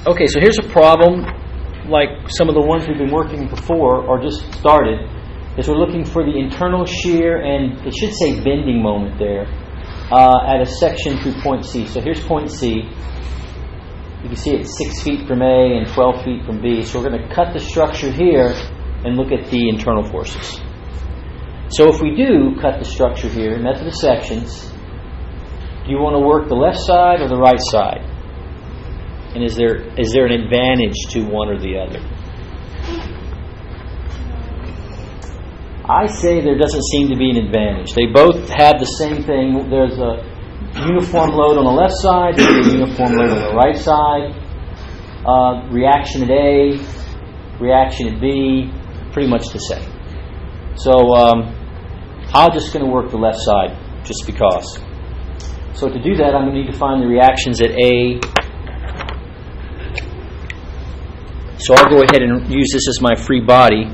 Okay, so here's a problem, like some of the ones we've been working before, or just started, is we're looking for the internal shear, and it should say bending moment there, at a section through point C. So here's point C. You can see it's 6 feet from A and 12 feet from B. So we're going to cut the structure here and look at the internal forces. So if we do cut the structure here, method of sections, do you want to work the left side or the right side? And is there an advantage to one or the other? I say there doesn't seem to be an advantage. They both have the same thing. There's a uniform load on the left side, there's a uniform load on the right side. Reaction at A, reaction at B, pretty much the same. So I'm just going to work the left side just because. So to do that, I'm going to need to find the reactions at A. So I'll go ahead and use this as my free body.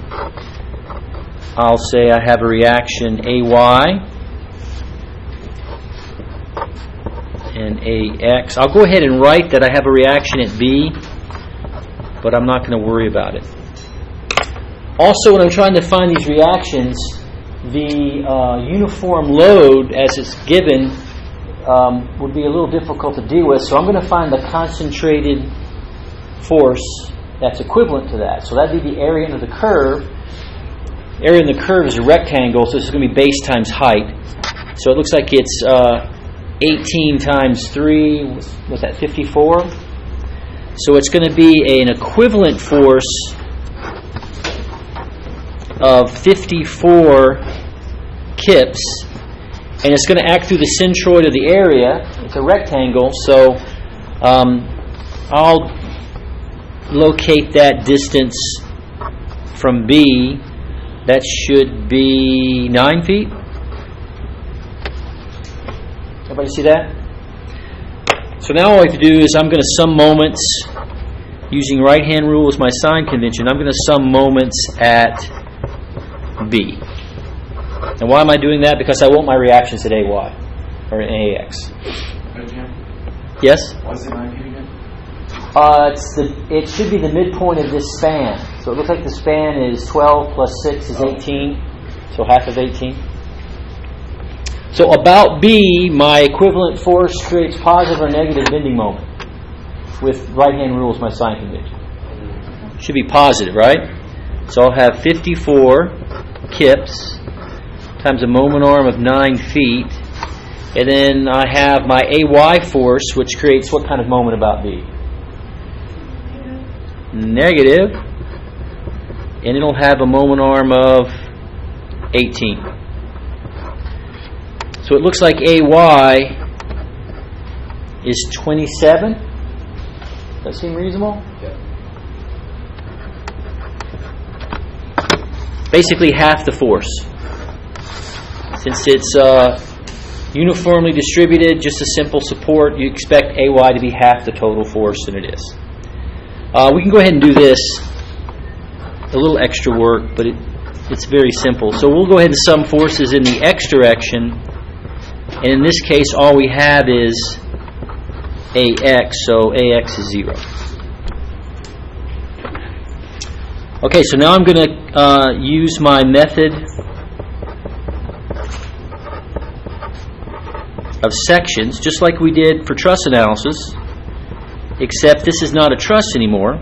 I'll say I have a reaction AY and AX. I'll go ahead and write that I have a reaction at B, but I'm not going to worry about it. Also, when I'm trying to find these reactions, the uniform load as it's given would be a little difficult to deal with, so I'm going to find the concentrated force that's equivalent to that. So that'd be the area under the curve. Area in the curve is a rectangle, so this is going to be base times height. So it looks like it's 18 times 3, was that 54? So it's going to be an equivalent force of 54 kips, and it's going to act through the centroid of the area. It's a rectangle, so I'll locate that distance from B. That should be 9 feet. Everybody see that? So now all I have to do is I'm going to sum moments using right-hand rule as my sign convention. I'm going to sum moments at B. And why am I doing that? Because I want my reactions at AY or AX. Yes? What's the 9 feet again? It should be the midpoint of this span. So it looks like the span is 12 plus 6 is 18. So half of 18. So about B, my equivalent force creates positive or negative bending moment. With right-hand rule as my sign convention. Should be positive, right? So I'll have 54 kips times a moment arm of 9 feet. And then I have my AY force, which creates what kind of moment about B? Negative. And it'll have a moment arm of 18. So it looks like AY is 27. Does that seem reasonable? Yeah. Basically half the force. Since it's uniformly distributed, just a simple support, you expect AY to be half the total force than it is. We can go ahead and do this. A little extra work, but it's very simple. So we'll go ahead and sum forces in the X direction. And in this case, all we have is AX, so AX is 0. Okay, so now I'm going to use my method of sections, just like we did for truss analysis, except this is not a truss anymore.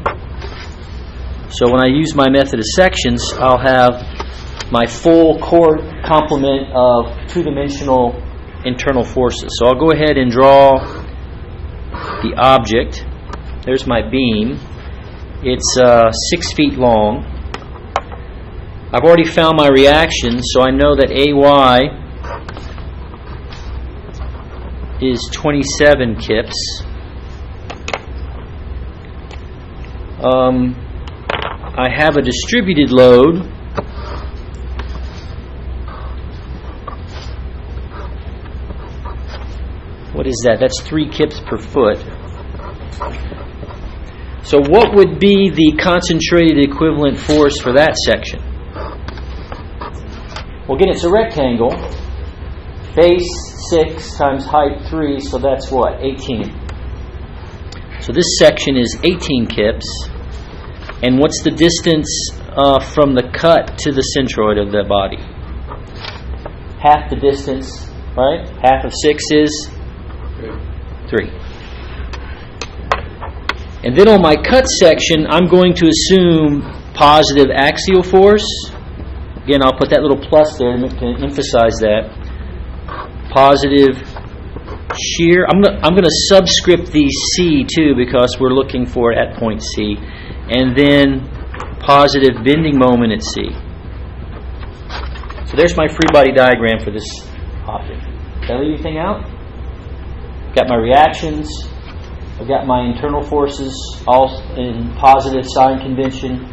So when I use my method of sections, I'll have my full chord complement of two-dimensional internal forces. So I'll go ahead and draw the object. There's my beam. It's 6 feet long. I've already found my reaction, so I know that AY is 27 kips. I have a distributed load. What is that? That's 3 kips per foot. So what would be the concentrated equivalent force for that section? Well, again, it's a rectangle. Base 6 times height 3, so that's what? 18. So this section is 18 kips. And what's the distance from the cut to the centroid of the body? Half the distance, right? Half of 6 is 3. And then on my cut section, I'm going to assume positive axial force. Again, I'll put that little plus there to emphasize that. Positive shear. I'm going to subscript the C too, because we're looking for it at point C. And then positive bending moment at C. So there's my free body diagram for this object. Did I leave anything out? Got my reactions. I've got my internal forces all in positive sign convention,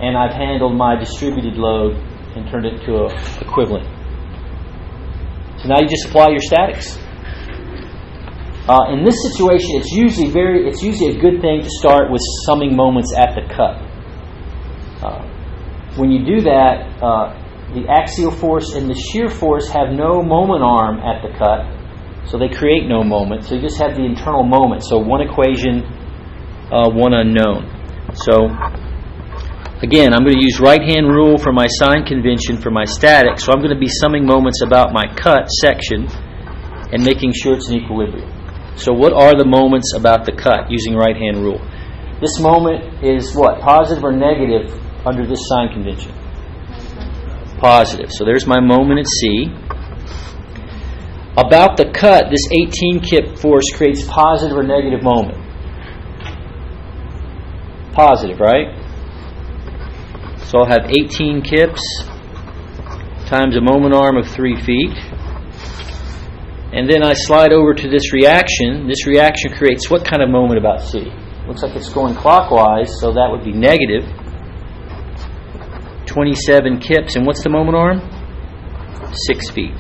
and I've handled my distributed load and turned it to an equivalent. So now you just apply your statics. In this situation, it's usually a good thing to start with summing moments at the cut. When you do that, the axial force and the shear force have no moment arm at the cut, so they create no moment. So you just have the internal moment. So one equation, one unknown. So again, I'm going to use right-hand rule for my sign convention for my static. So I'm going to be summing moments about my cut section and making sure it's in equilibrium. So what are the moments about the cut using right-hand rule? This moment is what? Positive or negative under this sign convention? Positive. So there's my moment at C. About the cut, this 18 kip force creates positive or negative moment? Positive, right? So I'll have 18 kips times a moment arm of 3 feet. And then I slide over to this reaction. This reaction creates what kind of moment about C? Looks like it's going clockwise, so that would be negative. 27 kips. And what's the moment arm? 6 feet.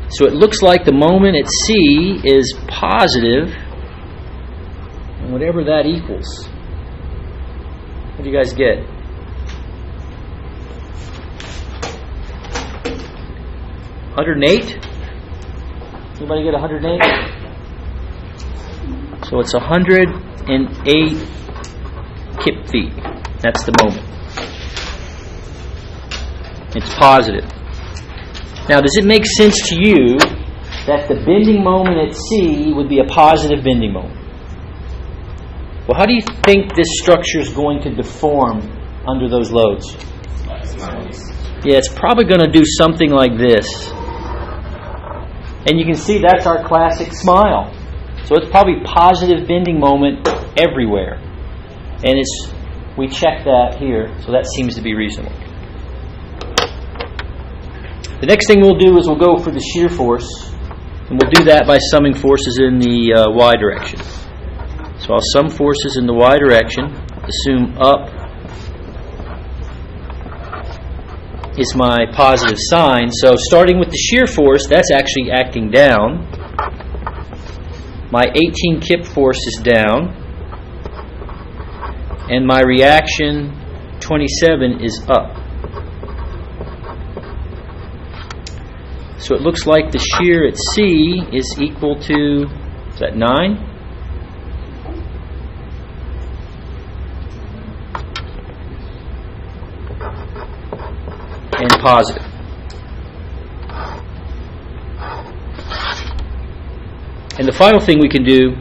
So it looks like the moment at C is positive, and whatever that equals. What do you guys get? $108? Anybody get 108? So it's 108 kip feet. That's the moment. It's positive. Now, does it make sense to you that the bending moment at C would be a positive bending moment? Well, how do you think this structure is going to deform under those loads? Yeah, it's probably going to do something like this. And you can see that's our classic smile. So it's probably positive bending moment everywhere. And we check that here, so that seems to be reasonable. The next thing we'll do is we'll go for the shear force, and we'll do that by summing forces in the y direction. So I'll sum forces in the y direction, assume up is my positive sign. So starting with the shear force, that's actually acting down. My 18 kip force is down, and my reaction 27 is up. So it looks like the shear at C is equal to, is that 9? And positive. And the final thing we can do,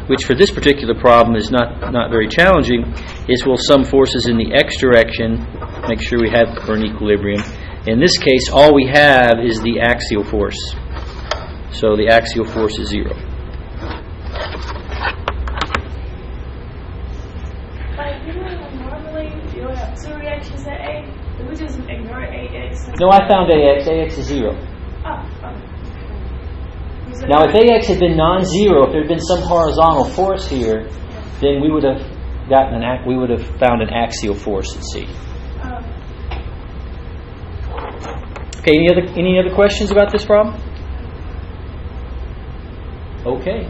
which for this particular problem is not very challenging, is we'll sum forces in the x direction, make sure we're in equilibrium. In this case, all we have is the axial force. So the axial force is 0. Normally, you have 2 reactions at A. Did we just ignore AX? No, I found AX. AX is 0. Oh, okay. Now, if AX had been non-zero, if there had been some horizontal force here, then we would have found an axial force at C. Okay, any other questions about this problem? Okay.